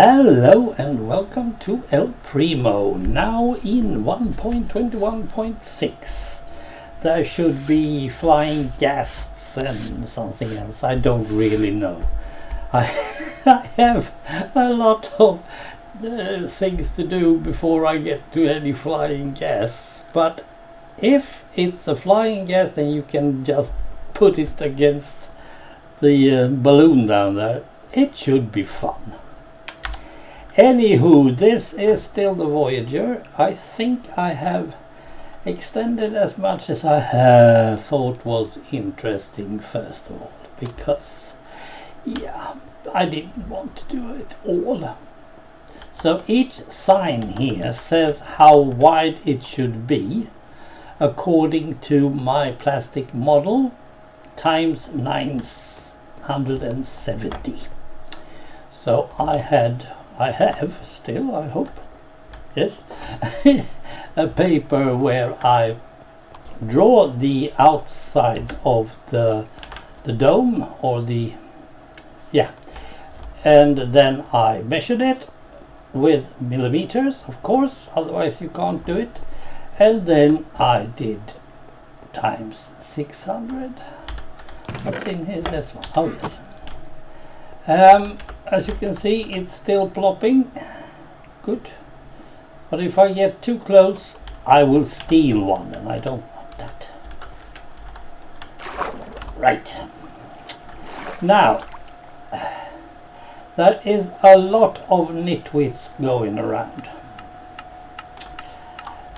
Hello and welcome to El Primo, now in 1.21.6. There should be flying ghasts and something else, I don't really know. I have a lot of things to do before I get to any flying ghasts, but if it's a flying ghast then you can just put it against the balloon down there. It should be fun. Anywho, this is still the Voyager. I think I have extended as much as I thought was interesting first of all, because I didn't want to do it all. So each sign here says how wide it should be according to my plastic model times 970. So I have still, I hope, yes, a paper where I draw the outside of the dome, or and then I measured it with millimeters, of course, otherwise you can't do it, and then I did times 600. What's in here? This one. Oh yes. As you can see, it's still plopping. Good. But if I get too close, I will steal one, and I don't want that. Right. Now, there is a lot of nitwits going around.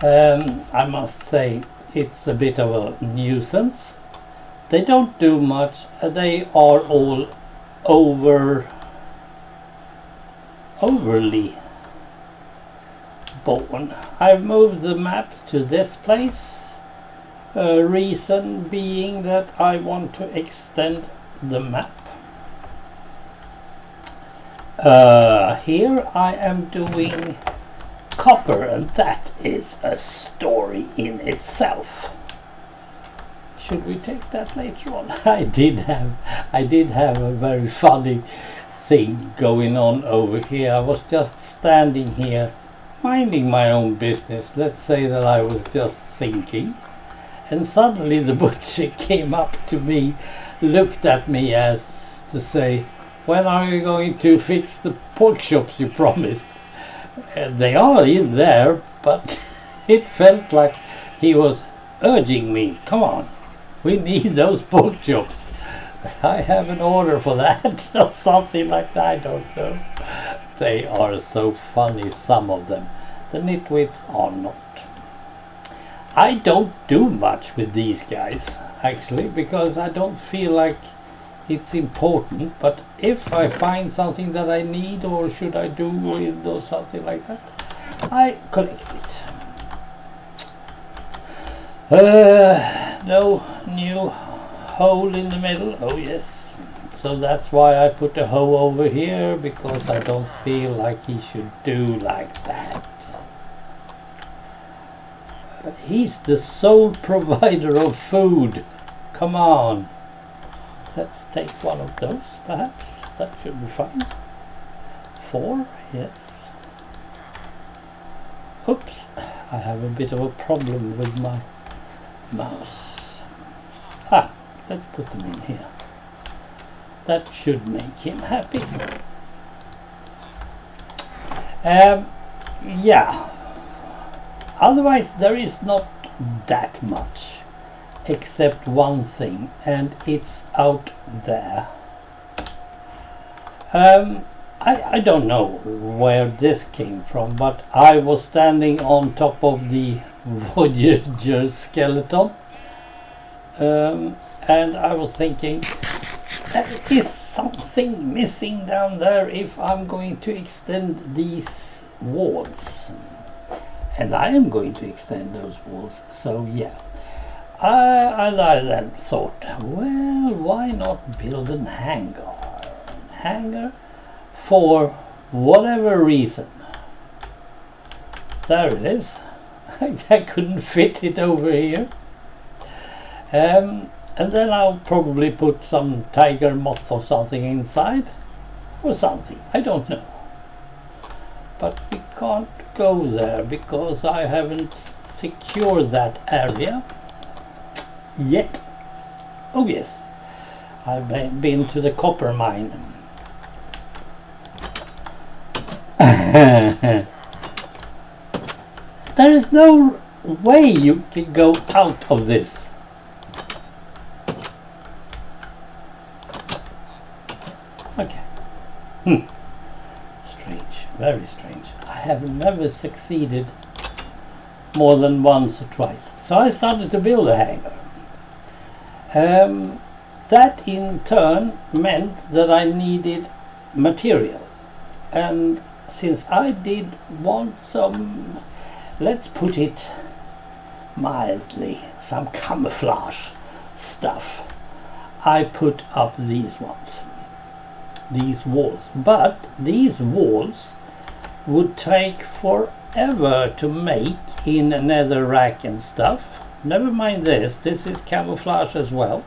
I must say, it's a bit of a nuisance. They don't do much. They are all overly born. I've moved the map to this place, reason being that I want to extend the map. Here I am doing copper, and that is a story in itself. Should we take that later on? I did have a very funny thing going on over here. I was just standing here minding my own business. Let's say that I was just thinking, and suddenly the butcher came up to me, looked at me as to say, when are you going to fix the pork chops you promised? They are in there, but it felt like he was urging me, come on, we need those pork chops. I have an order for that, or something like that, I don't know. They are so funny, some of them. The nitwits are not. I don't do much with these guys, actually, because I don't feel like it's important. But if I find something that I need, or should I do with, or something like that, I collect it. No new hole in the middle. Oh yes, so that's why I put a hoe over here, because I don't feel like he should do like that. He's the sole provider of food. Come on, let's take one of those, perhaps. That should be fine. 4, yes. Oops, I have a bit of a problem with my mouse. Let's put them in here. That should make him happy. Otherwise there is not that much, except one thing, and it's out there. I don't know where this came from, but I was standing on top of the Voyager skeleton, and I was thinking, there is something missing down there if I'm going to extend these walls. And I am going to extend those walls, so yeah. And I then thought, well, why not build a hangar for whatever reason. There it is. I couldn't fit it over here. And then I'll probably put some tiger moth or something inside, or something, I don't know. but we can't go there because I haven't secured that area yet. Oh yes, I've been to the copper mine. There is no way you can go out of this. Okay. Strange, very strange. I have never succeeded more than once or twice. So I started to build a hangar. That in turn meant that I needed material. And since I did want some, let's put it mildly, some camouflage stuff, I put up these ones, these walls. But these walls would take forever to make in netherrack and stuff. Never mind this, this is camouflage as well.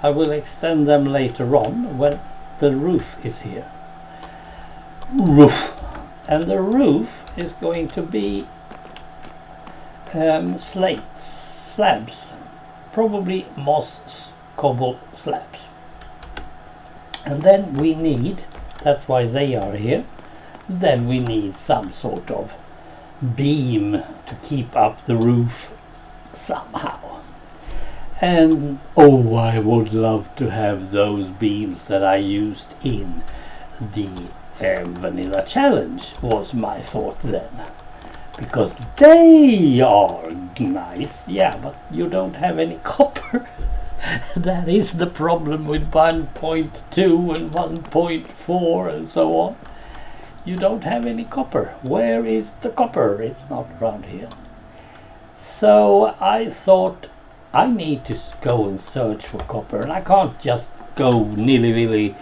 I will extend them later on when the roof is here. Roof. And the roof is going to be slabs, probably moss cobble slabs. And then we need, that's why they are here, then we need some sort of beam to keep up the roof somehow. And oh, I would love to have those beams that I used in the vanilla challenge, was my thought then, because they are nice. Yeah, but you don't have any copper. That is the problem with 1.2 and 1.4 and so on. You don't have any copper. Where is the copper? It's not around here. So I thought I need to go and search for copper, and I can't just go nilly-willy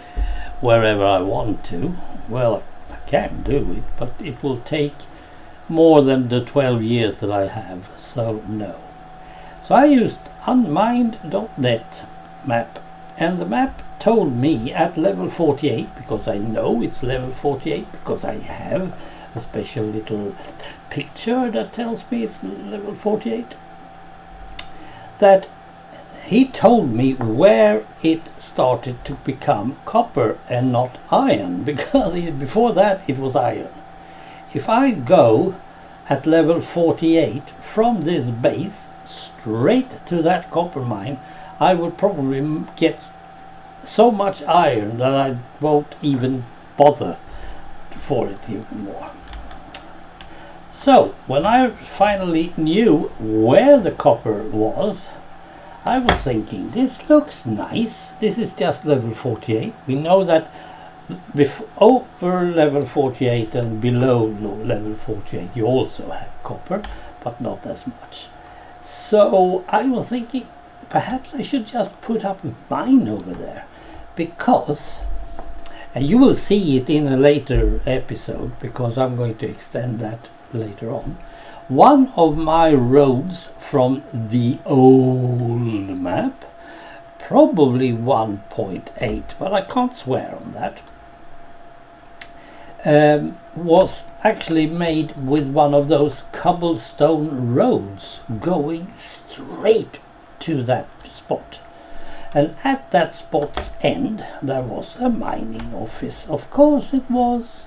wherever I want to. Well, I can do it, but it will take more than the 12 years that I have, so no. So I used unmined.net map, and the map told me at level 48, because I know it's level 48, because I have a special little picture that tells me it's level 48, that he told me where it started to become copper and not iron, because before that it was iron. If I go at level 48 from this base straight to that copper mine, I would probably get so much iron that I won't even bother for it even more. So when I finally knew where the copper was, I was thinking, this looks nice. This is just level 48. We know that over level 48 and below level 48 you also have copper, but not as much. So I was thinking, perhaps I should just put up a mine over there, because, and you will see it in a later episode, because I'm going to extend that later on. One of my roads from the old map, probably 1.8, but I can't swear on that, was actually made with one of those cobblestone roads going straight to that spot. And at that spot's end there was a mining office. Of course it was.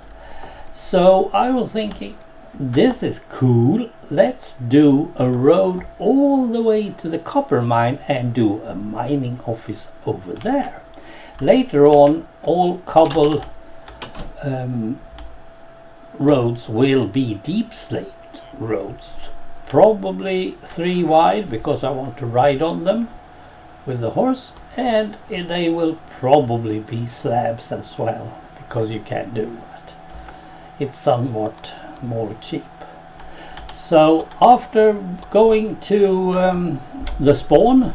So I was thinking, this is cool, let's do a road all the way to the copper mine and do a mining office over there. Later on, all cobble roads will be deep slate roads, probably 3 wide, because I want to ride on them with the horse, and they will probably be slabs as well, because you can do that. It's somewhat more cheap. So after going to the spawn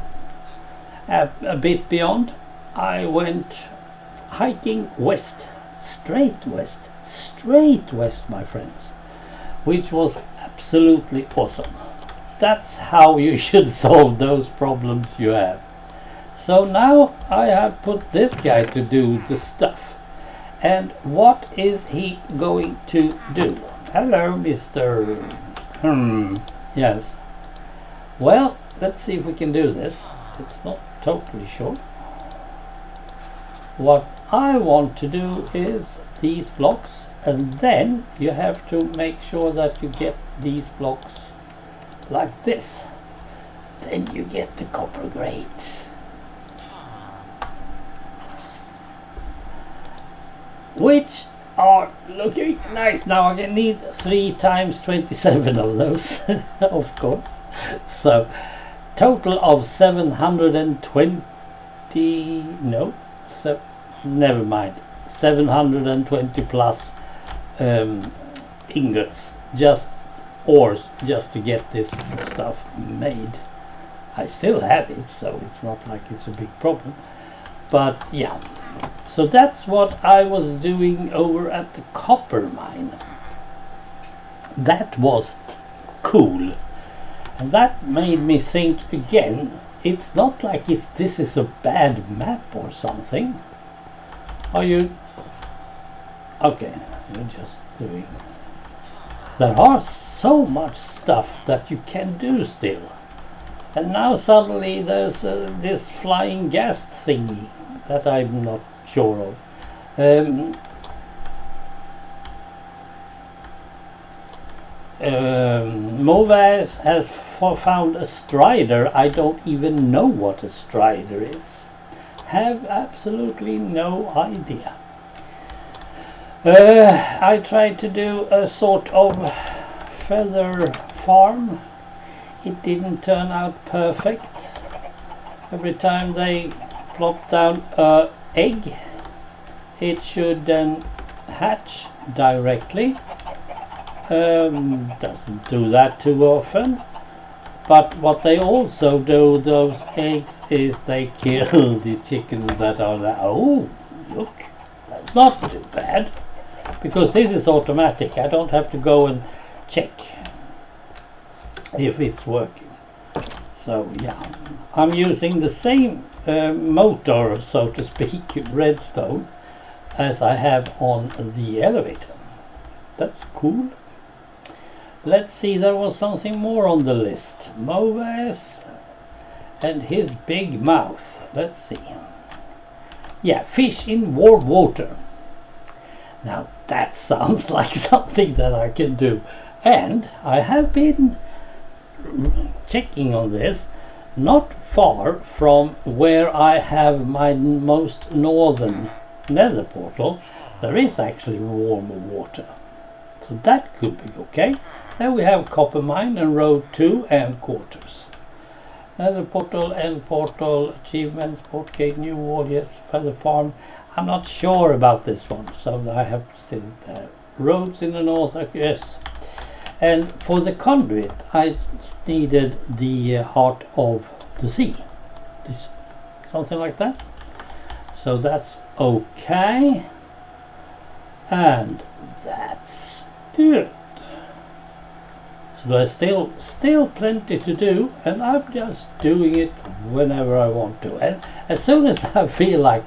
a bit beyond, I went hiking west, straight west, my friends, which was absolutely awesome. That's how you should solve those problems you have. So now I have put this guy to do the stuff. And what is he going to do? Hello, Mr. Yes. Well, let's see if we can do this. It's not totally sure. What I want to do is these blocks, and then you have to make sure that you get these blocks like this. Then you get the copper grate. Which are looking nice. Now I need 3 times 27 of those, of course. So total of 720, no, so never mind, 720 plus ingots, just ores, just to get this stuff made. I still have it, so it's not like it's a big problem. But yeah, so that's what I was doing over at the copper mine. That was cool. And that made me think again, it's not like this is a bad map or something. Are you... Okay, you're just doing... There are so much stuff that you can do still. And now suddenly there's this flying gas thingy that I'm not sure of. Mauvais has found a strider. I don't even know what a strider is. Have absolutely no idea. I tried to do a sort of feather farm. It didn't turn out perfect. Every time they plop down an egg, it should then hatch directly. Doesn't do that too often. But what they also do, those eggs, is they kill the chickens that are there. Oh, look, that's not too bad. Because this is automatic. I don't have to go and check if it's working. So yeah, I'm using the same motor, so to speak, redstone, as I have on the elevator. That's cool. Let's see, there was something more on the list. Mauvais and his big mouth. Let's see. Yeah, fish in warm water. Now that sounds like something that I can do. And I have been checking on this. Not far from where I have my most northern nether portal, there is actually warm water. So that could be okay. Then we have copper mine and road 2 and quarters. Nether portal, end portal, achievements, port gate, new wall, yes, feather farm. I'm not sure about this one, so I have still there. Roads in the north, yes. And for the conduit, I needed the heart of the sea. Something like that. So that's okay. And that's it. So there's still plenty to do, and I'm just doing it whenever I want to. And as soon as I feel like,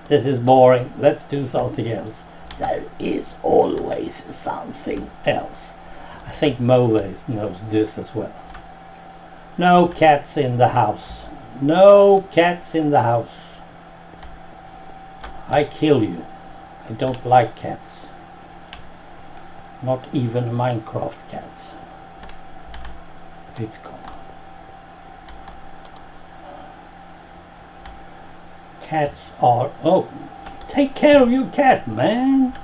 this is boring, let's do something else, there is always something else. I think Mauvais knows this as well. No cats in the house. No cats in the house. I kill you. I don't like cats. Not even Minecraft cats. It's gone. Cats are... Oh, take care of your cat, man.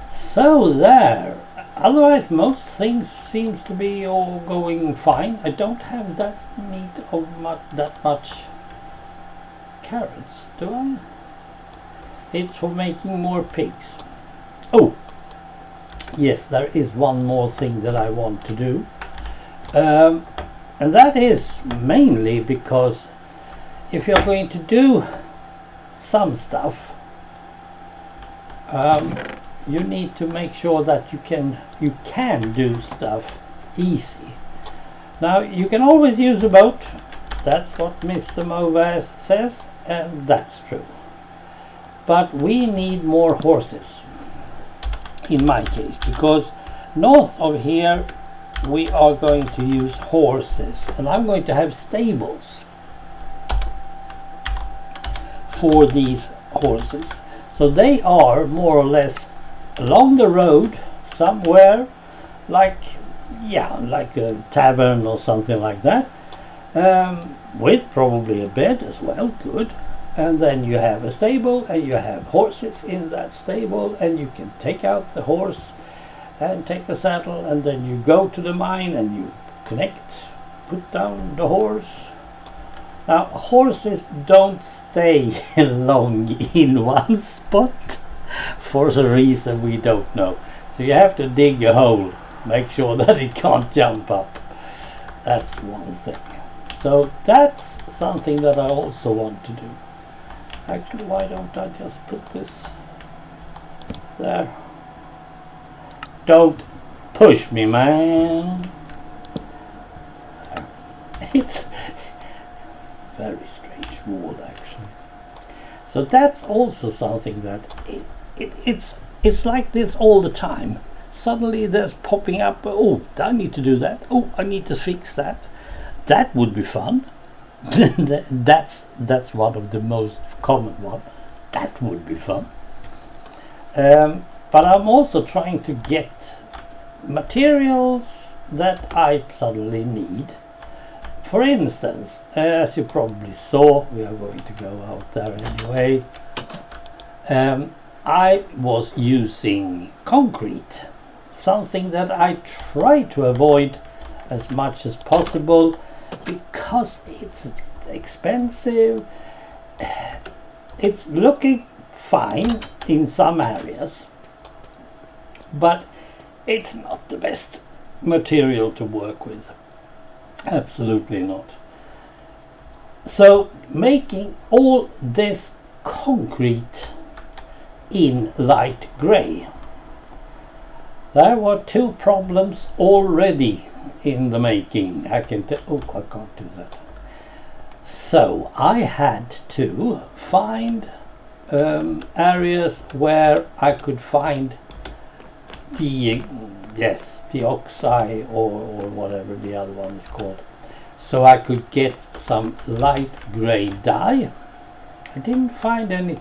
So there. Otherwise, most things seems to be all going fine. I don't have that need of that much carrots, do I? It's for making more pigs. Oh, yes, there is one more thing that I want to do. And that is mainly because if you're going to do some stuff, you need to make sure that you can do stuff easy. Now you can always use a boat. That's what Mr. Mauvais says, and that's true. But we need more horses. in my case, because north of here we are going to use horses, and I'm going to have stables for these horses. So they are more or less along the road somewhere, like a tavern or something like that, with probably a bed as well. Good. And then you have a stable, and you have horses in that stable, and you can take out the horse and take the saddle, and then you go to the mine and you connect, put down the horse. Now, horses don't stay long in one spot for a reason we don't know. So you have to dig a hole, make sure that it can't jump up. That's one thing. So that's something that I also want to do. Actually, why don't I just put this there? Don't push me, man. There. It's very strange wall, actually. So that's also something that it's like this all the time. Suddenly there's popping up, oh, I need to do that. Oh, I need to fix that. That would be fun. that's one of the most common one. That would be fun. But I'm also trying to get materials that I suddenly need. For instance, as you probably saw, we are going to go out there anyway. I was using concrete, something that I try to avoid as much as possible because it's expensive. It's looking fine in some areas, but it's not the best material to work with. Absolutely not. So making all this concrete in light grey, there were two problems already in the making. I can tell. Oh, I can't do that. So I had to find areas where I could find the oxeye or whatever the other one is called, so I could get some light grey dye. I didn't find any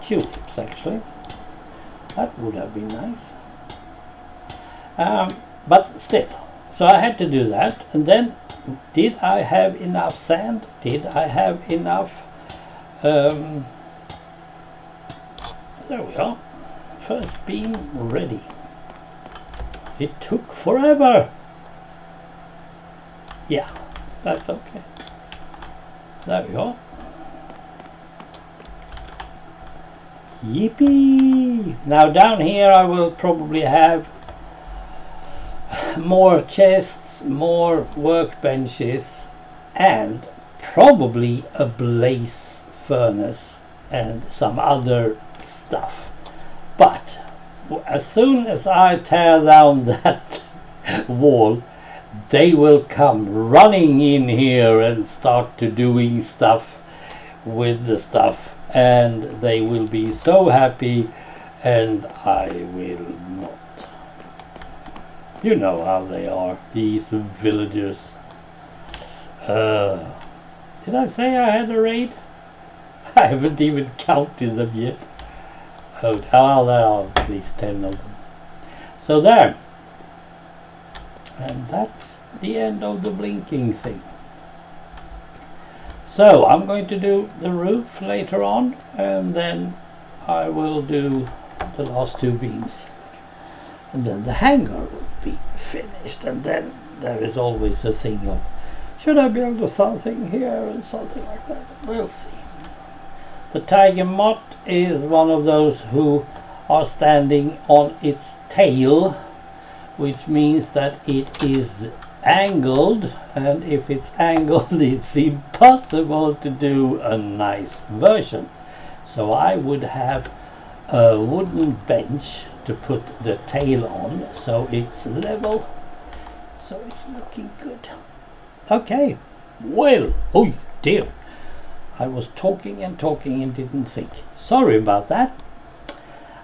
tulips, actually. That would have been nice, but still. So I had to do that, and then did I have enough sand? Did I have enough? There we are. First beam ready. It took forever. Yeah, that's okay. There we are. Yippee! Now down here I will probably have more chests, more workbenches, and probably a blaze furnace and some other stuff. But as soon as I tear down that wall, they will come running in here and start to doing stuff with the stuff, and they will be so happy, and I will not. You know how they are, these villagers. Did I say I had a raid? I haven't even counted them yet. Oh, there are at least 10 of them. So there. And that's the end of the blinking thing. So I'm going to do the roof later on, and then I will do the last two beams. And then the hangar will be finished, and then there is always the thing of, should I build something here and something like that? We'll see. The tiger moth is one of those who are standing on its tail, which means that it is angled, and if it's angled it's impossible to do a nice version. So I would have a wooden bench to put the tail on, so it's level, so it's looking good. Okay, well, oh dear, I was talking and didn't think. Sorry about that.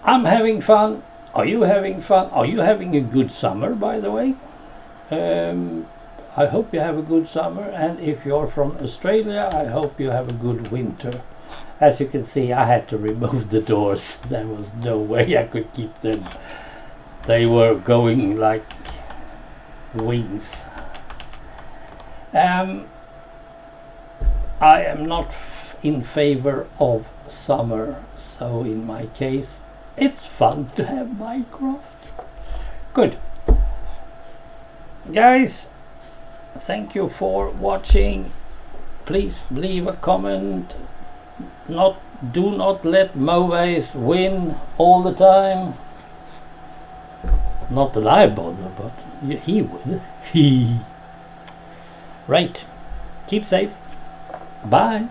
I'm having fun. Are you having fun? Are you having a good summer, by the way? I hope you have a good summer, and if you're from Australia, I hope you have a good winter. As you can see, I had to remove the doors. There was no way I could keep them. They were going like wings. I am not in favor of summer, so in my case it's fun to have Minecraft. Good. Guys, thank you for watching. Please leave a comment. Do not let Mauvais win all the time. Not that I bother, but he would. Right. Keep safe. Bye.